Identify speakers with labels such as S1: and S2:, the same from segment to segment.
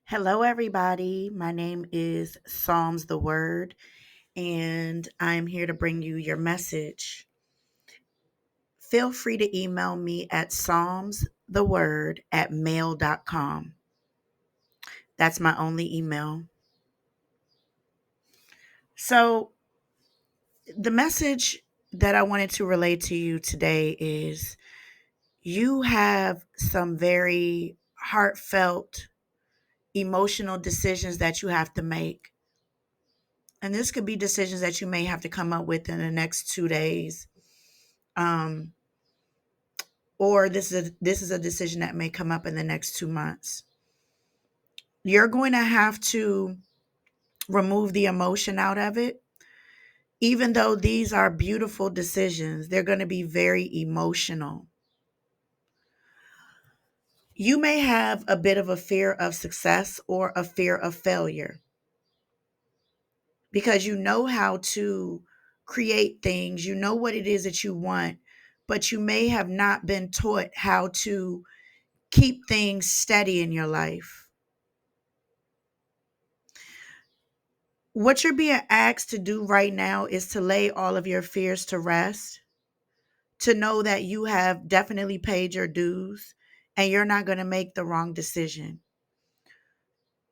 S1: Hello, everybody. My name is Psalms the Word, and I'm here to bring you your message. Feel free to email me at psalmstheword@mail.com. That's my only email. So, the message that I wanted to relay to you today is you have some very heartfelt, emotional decisions that you have to make. And this could be decisions that you may have to come up with in the next 2 days. Um, or this is a decision that may come up in the next 2 months. You're going to have to remove the emotion out of it. Even though these are beautiful decisions, they're going to be very emotional. You may have a bit of a fear of success or a fear of failure because you know how to create things, you know what it is that you want, but you may have not been taught how to keep things steady in your life. What you're being asked to do right now is to lay all of your fears to rest, to know that you have definitely paid your dues and you're not going to make the wrong decision.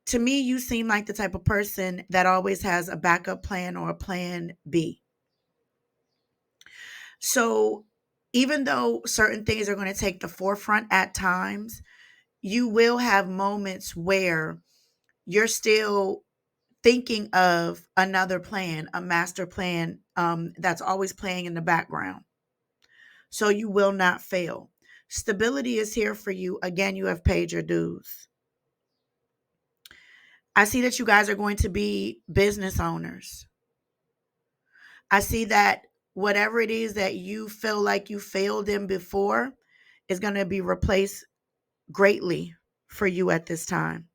S1: To me, you seem like the type of person that always has a backup plan or a plan B. So, even though certain things are going to take the forefront at times, you will have moments where you're still thinking of another plan, a master plan that's always playing in the background. So you will not fail. Stability is here for you. Again, you have paid your dues. I see that you guys are going to be business owners. I see that whatever it is that you feel like you failed in before is going to be replaced greatly for you at this time.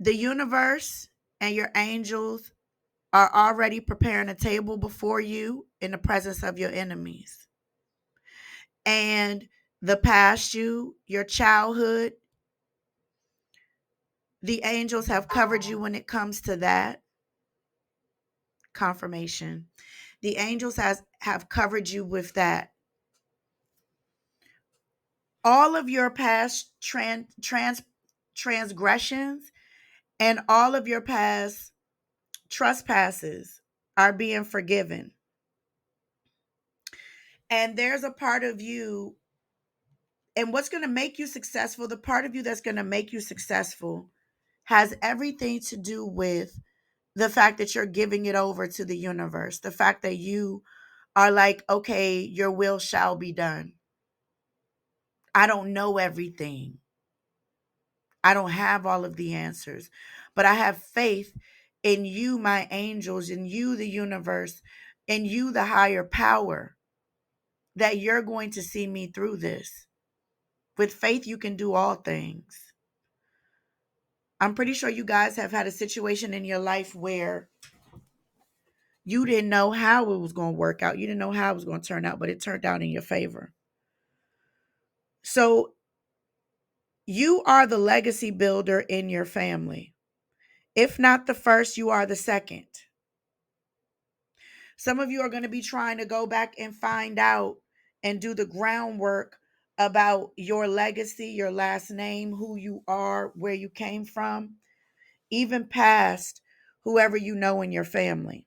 S1: The universe and your angels are already preparing a table before you in the presence of your enemies. And the past you, your childhood, the angels have covered you when it comes to that. Confirmation. The angels have covered you with that. All of your past transgressions and all of your past trespasses are being forgiven. And there's a part of you, and what's going to make you successful, the part of you that's going to make you successful has everything to do with the fact that you're giving it over to the universe, the fact that you are like, okay, your will shall be done. I don't know everything. I don't have all of the answers, but I have faith in you, my angels, in you, the universe, in you, the higher power, that you're going to see me through this. With faith, you can do all things. I'm pretty sure you guys have had a situation in your life where you didn't know how it was going to work out. You didn't know how it was going to turn out, but it turned out in your favor. So you are the legacy builder in your family. If not the first, you are the second. Some of you are going to be trying to go back and find out and do the groundwork about your legacy, your last name, who you are, where you came from, even past whoever you know in your family.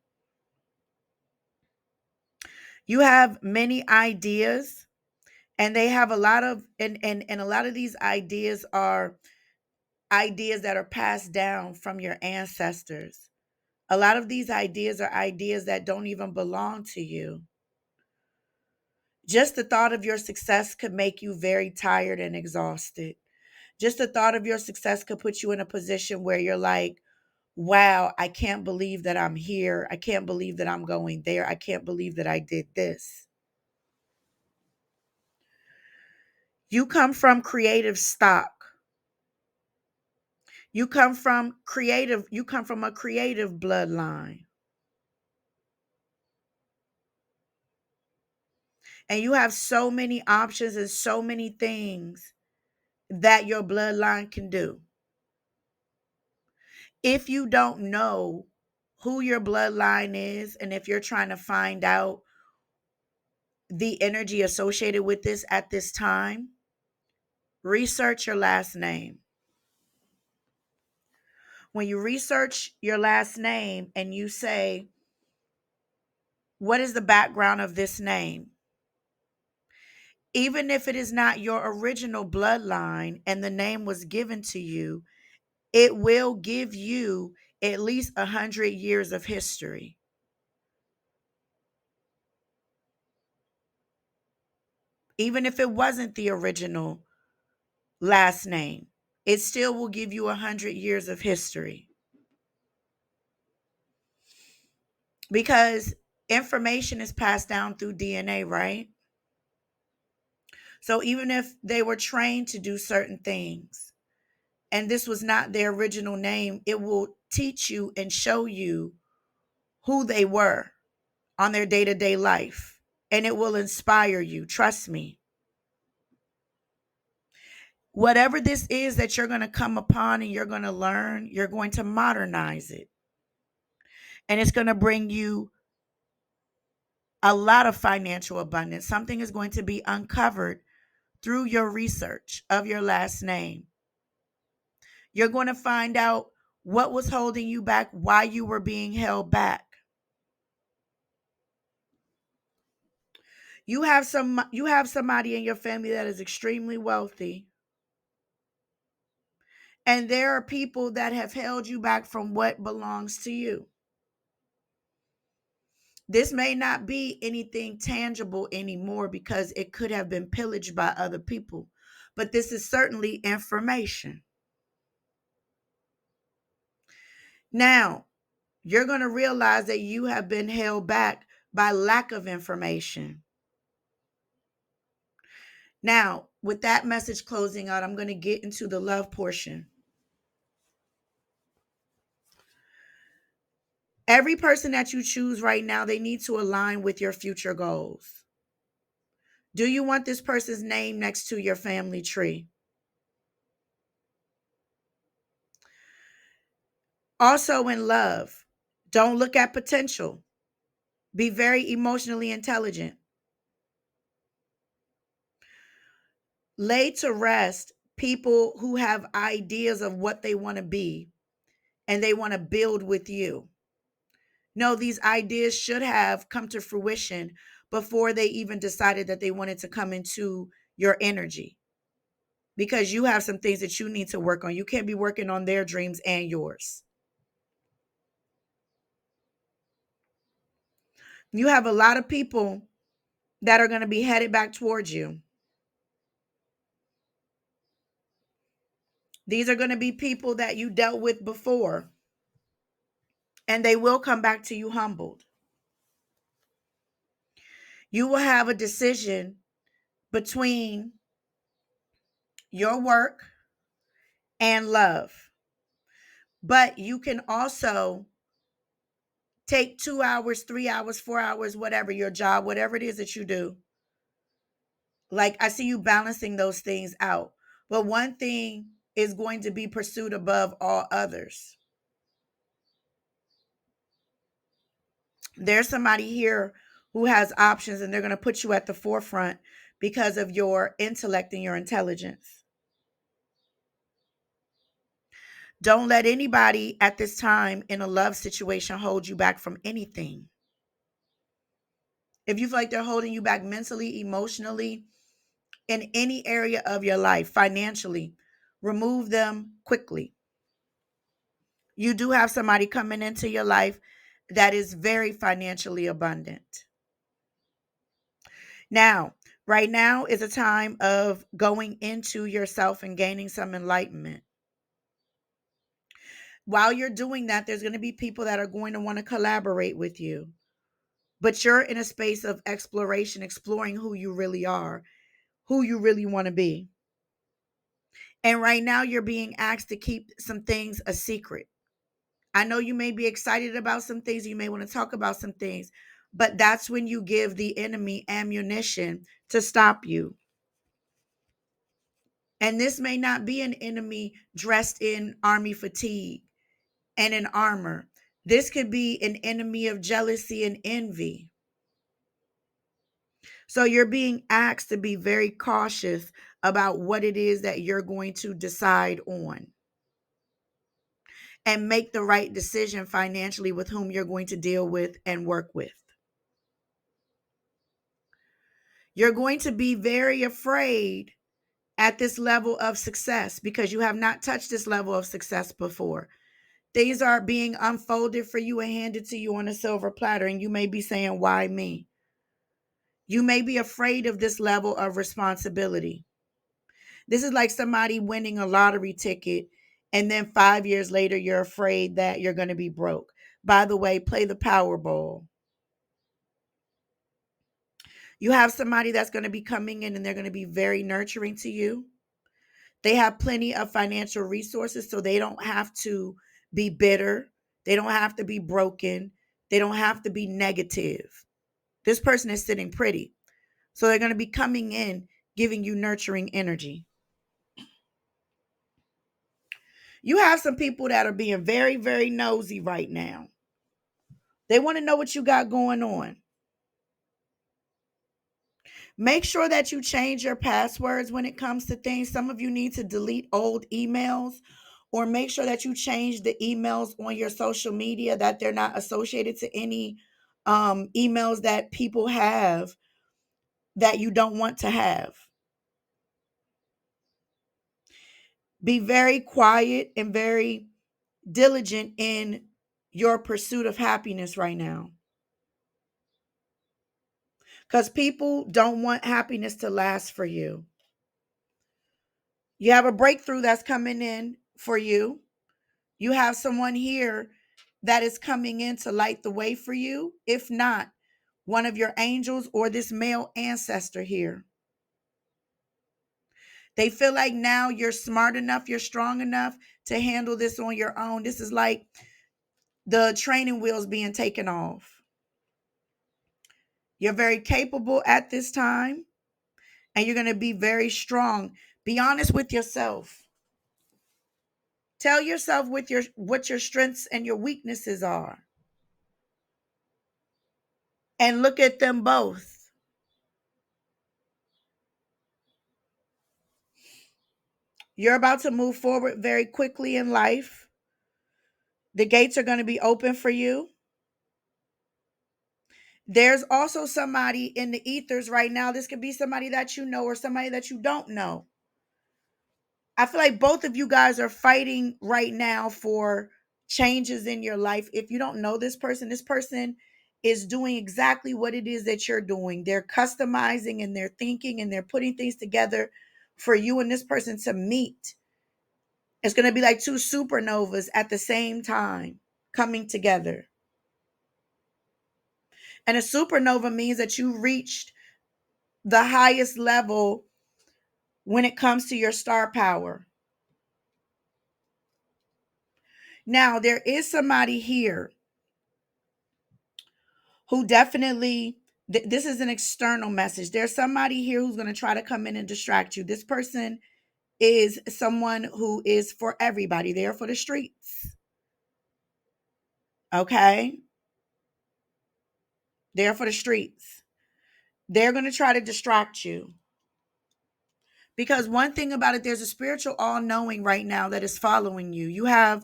S1: You have many ideas, and they have a lot of and a lot of these ideas are ideas that are passed down from your ancestors. A lot of these ideas are ideas that don't even belong to you. Just the thought of your success could make you very tired and exhausted. Just the thought of your success could put you in a position where you're like, wow, I can't believe that I'm here. I can't believe that I'm going there. I can't believe that I did this. You come from creative stock. You come from a creative bloodline. And you have so many options and so many things that your bloodline can do. If you don't know who your bloodline is, and if you're trying to find out the energy associated with this at this time, research your last name. When you research your last name and you say, what is the background of this name? Even if it is not your original bloodline and the name was given to you, it will give you at least 100 years of history. Even if it wasn't the original last name, it still will give you 100 years of history. Because information is passed down through DNA, right? So even if they were trained to do certain things and this was not their original name, it will teach you and show you who they were on their day-to-day life. And it will inspire you. Trust me. Whatever this is that you're going to come upon and you're going to learn, you're going to modernize it. And it's going to bring you a lot of financial abundance. Something is going to be uncovered through your research of your last name. You're going to find out what was holding you back, why you were being held back. You have somebody in your family that is extremely wealthy. And there are people that have held you back from what belongs to you. This may not be anything tangible anymore because it could have been pillaged by other people. But this is certainly information. Now, you're going to realize that you have been held back by lack of information. Now, with that message closing out, I'm going to get into the love portion. Every person that you choose right now, they need to align with your future goals. Do you want this person's name next to your family tree? Also, in love, don't look at potential. Be very emotionally intelligent. Lay to rest people who have ideas of what they want to be and they want to build with you. No, these ideas should have come to fruition before they even decided that they wanted to come into your energy, because you have some things that you need to work on. You can't be working on their dreams and yours. You have a lot of people that are going to be headed back towards you. These are going to be people that you dealt with before, and they will come back to you humbled. You will have a decision between your work and love. But you can also take 2 hours, 3 hours, 4 hours, whatever your job, whatever it is that you do. Like, I see you balancing those things out. But one thing is going to be pursued above all others. There's somebody here who has options, and they're going to put you at the forefront because of your intellect and your intelligence. Don't let anybody at this time in a love situation hold you back from anything. If you feel like they're holding you back mentally, emotionally, in any area of your life, financially, remove them quickly. You do have somebody coming into your life that is very financially abundant. Now, right now is a time of going into yourself and gaining some enlightenment. While you're doing that, there's going to be people that are going to want to collaborate with you. But you're in a space of exploration, exploring who you really are, who you really want to be. And right now, you're being asked to keep some things a secret. I know you may be excited about some things, you may want to talk about some things, but that's when you give the enemy ammunition to stop you. And this may not be an enemy dressed in army fatigue and in armor. This could be an enemy of jealousy and envy. So you're being asked to be very cautious about what it is that you're going to decide on and make the right decision financially with whom you're going to deal with and work with. You're going to be very afraid at this level of success because you have not touched this level of success before. Things are being unfolded for you and handed to you on a silver platter, and you may be saying, why me? You may be afraid of this level of responsibility. This is like somebody winning a lottery ticket, and then 5 years later, you're afraid that you're going to be broke. By the way, play the Powerball. You have somebody that's going to be coming in and they're going to be very nurturing to you. They have plenty of financial resources, so they don't have to be bitter. They don't have to be broken. They don't have to be negative. This person is sitting pretty. So they're going to be coming in, giving you nurturing energy. You have some people that are being very, very nosy right now. They want to know what you got going on. Make sure that you change your passwords when it comes to things. Some of you need to delete old emails, or make sure that you change the emails on your social media, that they're not associated to any emails that people have that you don't want to have. Be very quiet and very diligent in your pursuit of happiness right now, because people don't want happiness to last for you. You have a breakthrough that's coming in for you. You have someone here that is coming in to light the way for you. If not, one of your angels or this male ancestor here. They feel like now you're smart enough, you're strong enough to handle this on your own. This is like the training wheels being taken off. You're very capable at this time, and you're going to be very strong. Be honest with yourself. Tell yourself what your strengths and your weaknesses are, and look at them both. You're about to move forward very quickly in life. The gates are going to be open for you. There's also somebody in the ethers right now. This could be somebody that you know or somebody that you don't know. I feel like both of you guys are fighting right now for changes in your life. If you don't know this person is doing exactly what it is that you're doing. They're customizing and they're thinking and they're putting things together for you and this person to meet. It's going to be like two supernovas at the same time coming together. And a supernova means that you reached the highest level when it comes to your star power. Now, there is somebody here who definitely, this is an external message. There's somebody here who's going to try to come in and distract you. This person is someone who is for everybody. They're for the streets. Okay? They're for the streets. They're going to try to distract you. Because one thing about it, there's a spiritual all-knowing right now that is following you. You have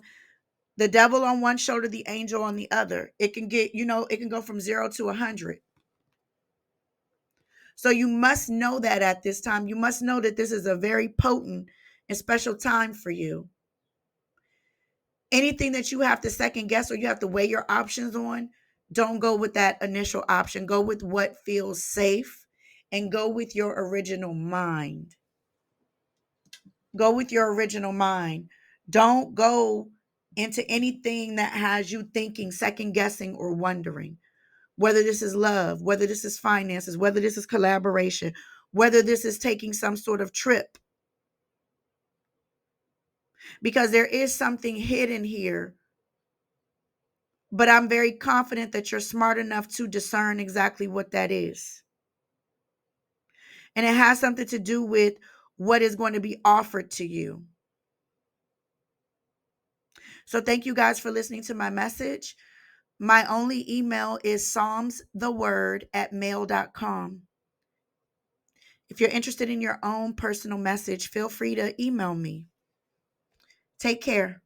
S1: the devil on one shoulder, the angel on the other. It can get, it can go from 0 to 100. So you must know that at this time. You must know that this is a very potent and special time for you. Anything that you have to second guess or you have to weigh your options on, don't go with that initial option. Go with what feels safe and go with your original mind. Go with your original mind. Don't go into anything that has you thinking, second guessing, or wondering whether this is love, whether this is finances, whether this is collaboration, whether this is taking some sort of trip. Because there is something hidden here. But I'm very confident that you're smart enough to discern exactly what that is. And it has something to do with what is going to be offered to you. So thank you guys for listening to my message. My only email is psalmstheword@mail.com. If you're interested in your own personal message, feel free to email me. Take care.